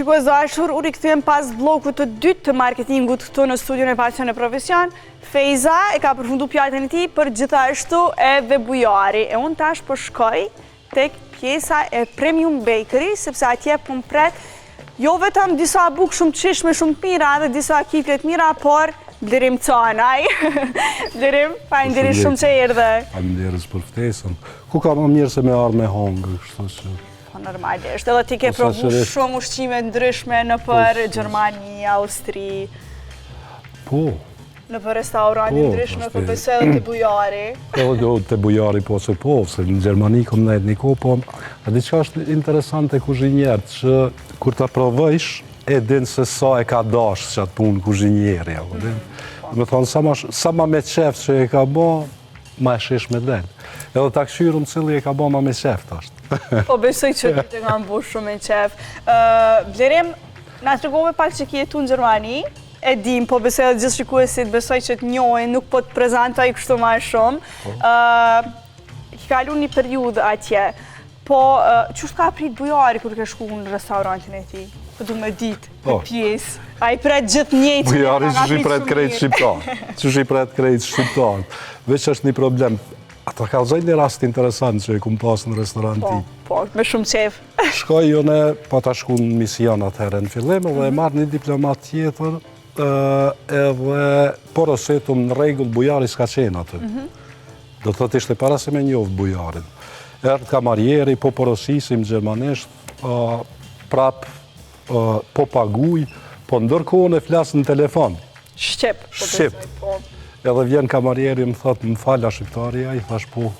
Shikoj zashur, u rikthyem pas blokut të dytë të marketingut këtu në studion e Pasion e Profesion. Fejza e ka përfundu pjatën e tij, për gjithashtu edhe Bujari. E unë tash po shkoj tek pjesa e Premium Bakery, sepse atje po më pret jo vetëm disa bukë shumë të shishme, shumë të mira, edhe disa kiflet mira, por Blerim Canaj. Blerim, faleminderit shumë që erdhe. Faleminderit për ftesën. Ku ka më mirë se me ardh me hongër, kështu që Po normalisht, edhe ti ke provu shumë ushqime ndryshme në për Gjermani, Austri. po, Në për restorani ndryshme, për besoj edhe të bujari. Edhe të bujari po se po, se në Gjermani kom nejtë një ko, po, a diçka është interesante kuzhinjerët, që kur ta provojsh, e din se sa e ka dash që atë punë kuzhinjeri, me thonë, sa ma me qef që e ka bo, ma e shesh me den. Edhe ta këshyrëm cili e ka bo ma me qef, tashtë. Po besoj që të kam bu shumë me qef. Blerim, na të regove pak që ki jetu në Gjermani, e dim, po besoj edhe gjithë shikuesit, besoj që të njojnë, nuk po të prezentoj kështu ma shumë. Ki kalu një periudhë atje, po qështë ka prit bujari kur ke shku në restorantin e ti? Po du me ditë, me pjesë. A i pret gjithë njëjtë. Bujari që shi pret krejt shqiptar. Që shi pret krejt shqiptar. Veç është një problem. Ata ka zojnë një rast interesant që e kumë pasë në restoran ti. Po, me shumë qef. Shkoj jone, pa ta shku në mision atëherë në fillim, dhe e marrë një diplomat tjetër, edhe porosetëm në regull bujari s'ka qenë atë. Do të thot ishte para se me njovë bujarin. Erdë kamarjeri, po porosisim gjermanisht, prap po paguj, po ndërkohën e flasë në telefon. Shqip. Shqip. Edhe vjen kamarjeri më thot, më falla shqiptarja, i thash po,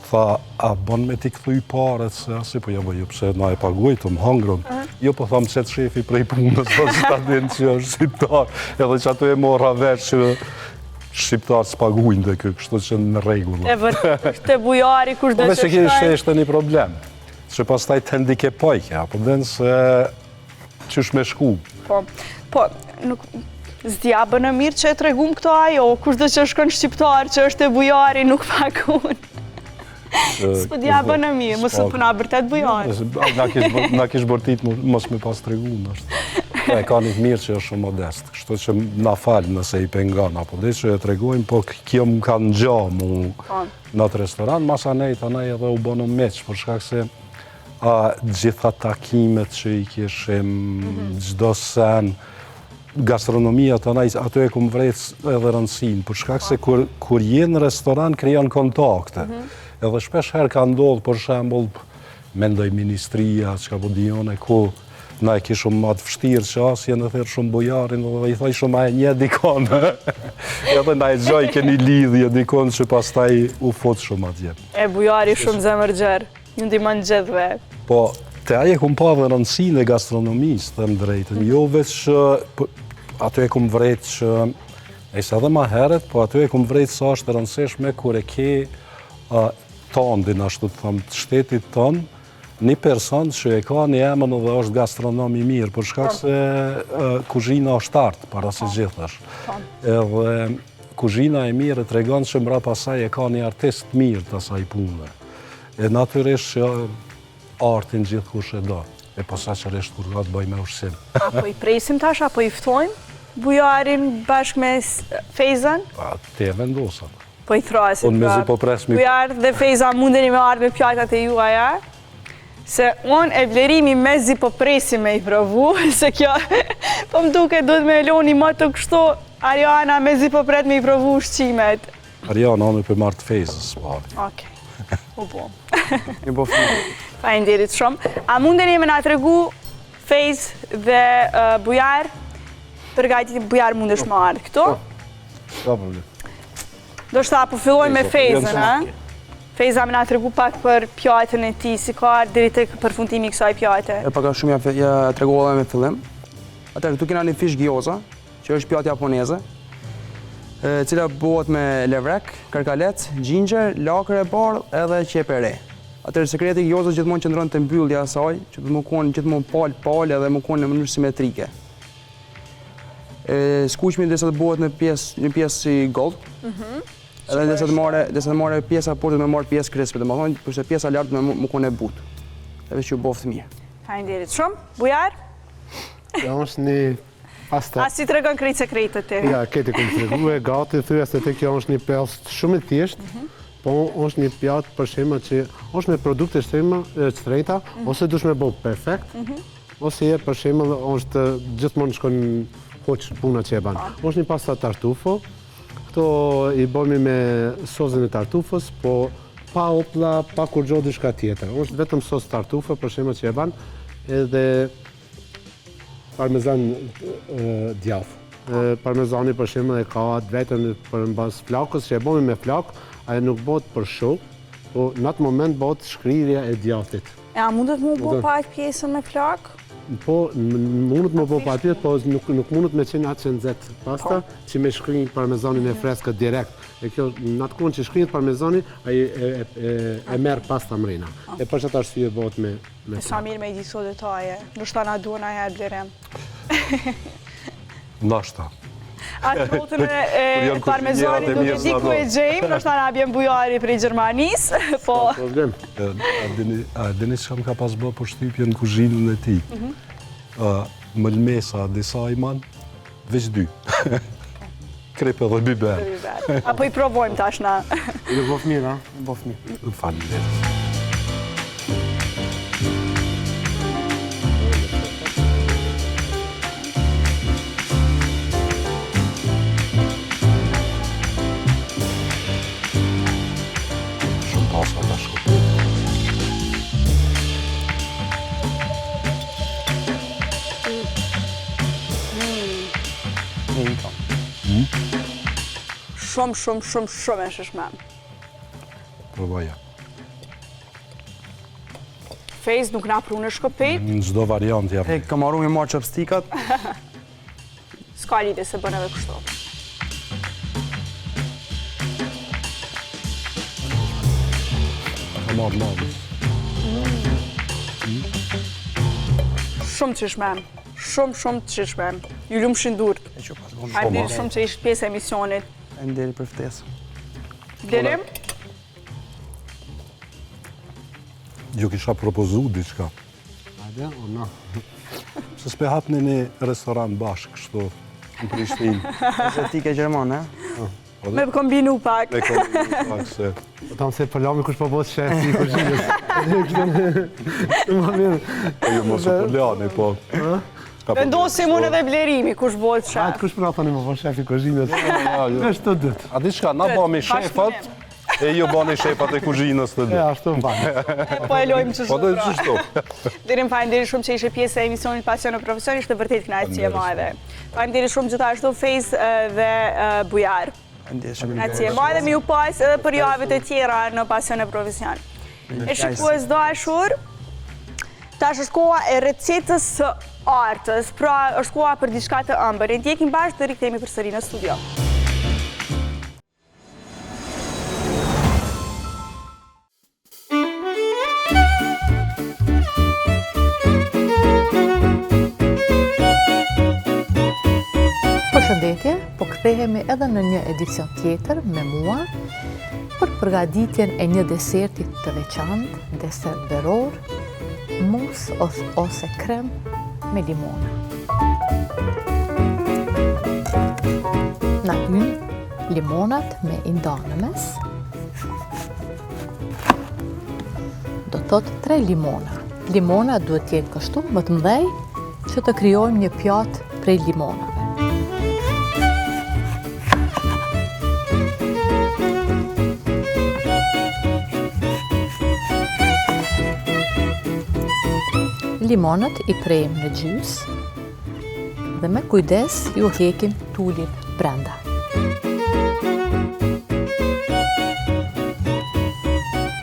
tha, a bon me ti këthuj paret, se asi, po jo, pëse na e paguj, të më hangrën. Jo, po thamë qëtë shefi prej punës, po që ta din që është shqiptar, edhe që ato e mora veç që shqiptar s'pagujnë dhe kështu që në regullë. E vërtet, të bujari, kush dhe që shkaj? Me që ishte një problem, që pas taj të ndikepojke, apo dhe nëse qysh me shku. Po, nuk... Zdia bënë mirë që e tregum këto ajo, kush dhe që shkon shqiptar që është e bujari nuk pagun. S'po dja bënë mirë, mësë përna bërtet bujari. Na kish bërtit mos me pas tregun është. E ka një mirë që është shumë modest, kështu që na falë nëse i pengan, apo dhe që e tregojmë, po kjo më ka në gjamu në atë restoran, masa nejtë anaj edhe u bënë meqë, për shkak se gjitha takimet që i kishim, gjdo sen, gastronomia të anaj, ato e kumë vrejtë edhe rëndësin, për shkak se kur jenë në restoran, krijon kontakte. Edhe shpesh herë ka ndodhë, për shembull, mendoj ministria, që ka po dione, ku na e kishëm ma të vështirë që asje në thërë shumë bujarin, dhe i thaj shumë a e një dikon. Edhe na e gjoj keni lidhje dikon që pas taj u fot shumë atje. E bujari shumë zemër gjerë, ju ndihmon gjithve. Po, te aje kumë pa dhe rëndësin e gastronomisë, them drejtën, jo veç ato e kumë vrejtë që, e se edhe ma heret, po ato e kumë vrejtë sa është të rëndësishme kur e ke tondin, ashtu të thëmë, të shtetit tonë, një person që e ka një emën dhe është gastronom i mirë, për shkak se kuzhina është artë, para se gjithash. Edhe kuzhina e mirë e tregon që mbra pasaj e ka një artist mirë të asaj punë. E natyrisht që artin gjithë kush e do, e posaçërisht kur ka të bëj me ushqim. Apo i presim tash, apo i ftojmë bujarin bashkë me Fejzën? Te e vendosën. Po i thrasim. Unë mezi po presmi. Bujar dhe Fejza mundeni me ardhë me pjatat e juaja, se unë e Blerimi mezi po presim me i provu, se kjo po më duke duhet me eloni më të kështu, Ariana mezi po pret me i provu ushqimet. Ariana, unë për martë Fejzës, pari. Okej, u bo. Një bo fëmë. Faleminderit shumë. A mundeni me na tregu Fejzë dhe Bujar, përgajtit Bujar mundesh më ardhë këtu? Ka problem. Do shta, po fillojmë me Fejzën, ha? Fejza me na tregu pak për pjatën e ti, si ka ardhë deri tek përfundimi i kësaj pjate. E paka shumë ja tregova me fillim. Atëherë, këtu kena një fish gyoza, që është pjatë japoneze, cila bëhet me levrek, karkalet, ginger, lakër e bardhë edhe qep e re. Atëherë, sekreti i gjozës gjithmonë qëndron te mbyllja e saj, që të më konë gjithmonë pal edhe më konë në mënyrë simetrike. Skuqmi dhe sa të bëhet në pjesë si gold, edhe dhe sa të marrë pjesa por të me marrë pjesë krispe, dhe më thonë, përse pjesa lartë më konë e butë, edhe që boftë mirë. Faleminderit shumë. Bujar? Kjo është një pasta. A si tregon krejt sekretet ti? Ja, këti këmë tregu e gati, thyja se te kjo është një pjesë shumë e thjeshtë, po është një pjatë për shembull që është me produkte shtrejta, ose dush me bëu perfekt, ose për shembull është gjithmonë shkon hoq puna që e banë. Është një pasta tartufo, këto i bëmi me sosën e tartufës, po pa opla, pa kur gjo diçka tjetër. Është vetëm sos tartufo, për shembull që e banë, edhe parmezan djath. Parmezani për shembull e ka atë vetën për mbas flakës që e bëmi me flak, ajo nuk bëhet për show, po në atë moment bëhet shkrirja e djathtit. A mundet mu bo pa atë pjesën me flak? Po, mundet më bëhet pa atë, po nuk mundet me qenë atë që nxet pasta, që me shkrinj parmezanin e freskët direkt. E kjo, në atë kohë që shkrinjët parmezani, ai e merr pasta mrena. E për çfarë arsye bëhet me Sa mirë me i di këto detaje, ndoshta na duan herë Blerim. Nashta. Atë botën e parmezanit do të di ku e gjejmë, ndoshta na bjen bujari prej Gjermanisë, po... problem. A dini që kam ka pas bë përshtypje në kuzhinën e ti. Mëlmesa dhe sajman, veç 2. Krepe dhe biber. Apo i provojmë tash na. Ju bëf mirë, a? Bof mirë. Faleminderit. Shumë pasa të shkupit. Shumë e shishmem. Provaja. Fejz nuk na pru në shkëpit, Në çdo variant jam. E, kam arru me marrë chopstickat. s'ka lidhje se bën edhe kështu. Kam marrë madhës. Shumë të shishmem. Shumë të shishmem. Ju lumshin durt. E që pas gonë. Hajde shumë që ishtë pjesë e emisionit. E nderi për ftesë. Blerim? Ju kisha propozu diçka. Hajde, o no. Se s'pe hapni një restoran bashkë, kështu, në Prishtinë. Ezetike gjermane, Me kombinu pak. Me kombinu pak se... Po tamë se përlami kush po bëhet shef i kuzhinës. Më mirë. Jo mos u përljani, po... Vendosim unë edhe Blerimi, kush bëhet Ajtë shef. kush përna thani më po shef i kuzhinës. Vesh të dytë. A di shka, na bëmi shefat, e ju bëni shefat e kuzhinës të E, dy. ashtu më banë. Po e lojmë që Po do shtu. të qështu. Blerim, faleminderit shumë që ishe pjesë e emisionit Pasion e Profesion, ishte vërtet kënaqësi e madhe. Faleminderit shumë gjithashtu Fejz dhe Bujar. nderi shumë. Kënaqësi e madhe, mi u pas edhe për javët e tjera në Pasion e Profesion. E shikues dashur, tash është koha e recetës së artës, pra është koha për diçka të ëmbël. Ne ndjekim bashkë dhe rikthehemi përsëri në studio. Përshëndetje, po kthehemi edhe në një edicion tjetër me mua për përgatitjen e një deserti të veçantë, desert veror, mus ose krem me limona. Na hyn limonat me indanëmes. Do të thotë 3 limona. Limona duhet të jenë kështu më të mëdhej që të krijojmë një pjatë prej limonave. Limonët i prejmë në gjys dhe me kujdes ju hekim tulin brenda.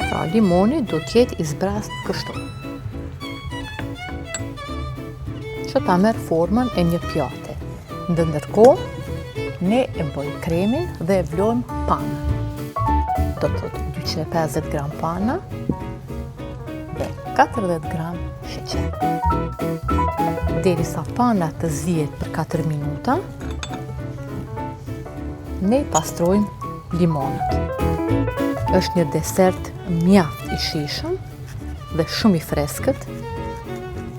Pra, limoni do t'jetë i zbrast kështu, që ta merë formën e një pjate. Ndërkohë, ne e bëjmë kremin dhe e vlojmë panë. Do të thotë 250 gram pana dhe 40 gram sheqer. Derisa pana të zihet për 4 minuta, ne pastrojmë limonët. Është një desert mjaft i shijshëm dhe shumë i freskët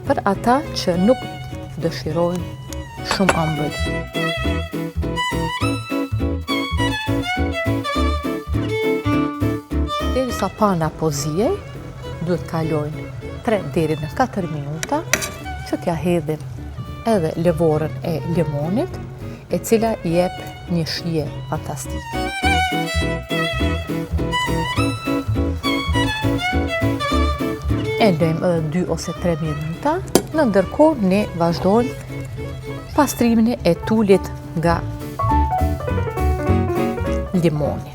për ata që nuk dëshirojnë shumë ëmbël. Derisa pana po zihej, duhet kalojnë 3 deri në 4 minuta që t'ja hedhim edhe lëvorën e limonit, e cila i jep një shije fantastike. E lëjmë edhe 2 ose 3 minuta, në ndërkohë ne vazhdojmë pastrimin e tulit nga limoni.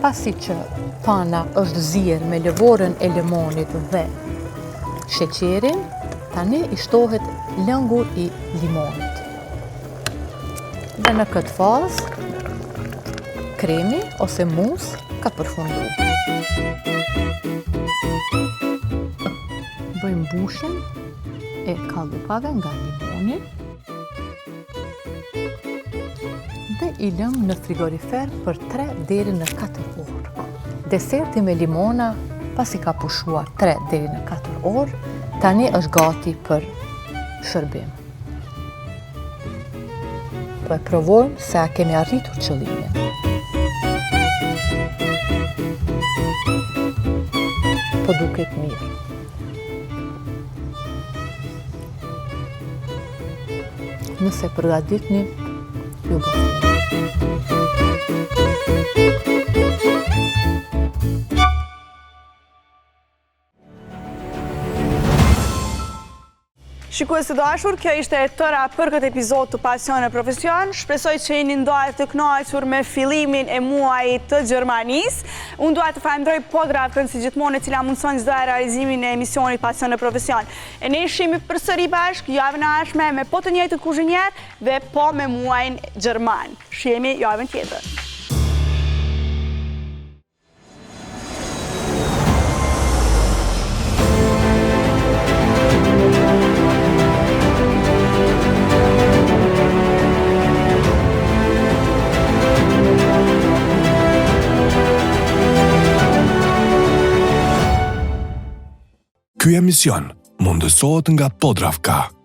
Pasi që pana është zier me lëvorën e limonit dhe sheqerin, tani i shtohet lëngu i limonit. Dhe në këtë fazë, kremi ose mus ka përfundu. Bëjmë mbushjen e kallupave nga limoni dhe i lëmë në frigorifer për 3 deri në 4 orë. Deserti me limona, pasi ka pushuar 3 deri në 4 orë, tani është gati për shërbim. Po e provojmë se a kemi arritur qëllimin. Po duket mirë. Nëse përgatitni, ju bëfni. Shikues të dashur, kjo ishte e tëra për këtë epizod të Pasion e Profesion. Shpresoj që jeni ndohet të kënaqur me fillimin e muajit të Gjermanisë. Unë dua të falenderoj Podravkën si gjithmonë e cila mundson çdo realizimin e emisionit Pasion e Profesion. E ne shihemi përsëri bashkë javën e ardhshme me po të njëjtët kuzhinier dhe po me muajin gjerman. Shihemi javën tjetër. Ky emision mundësohet nga Podravka.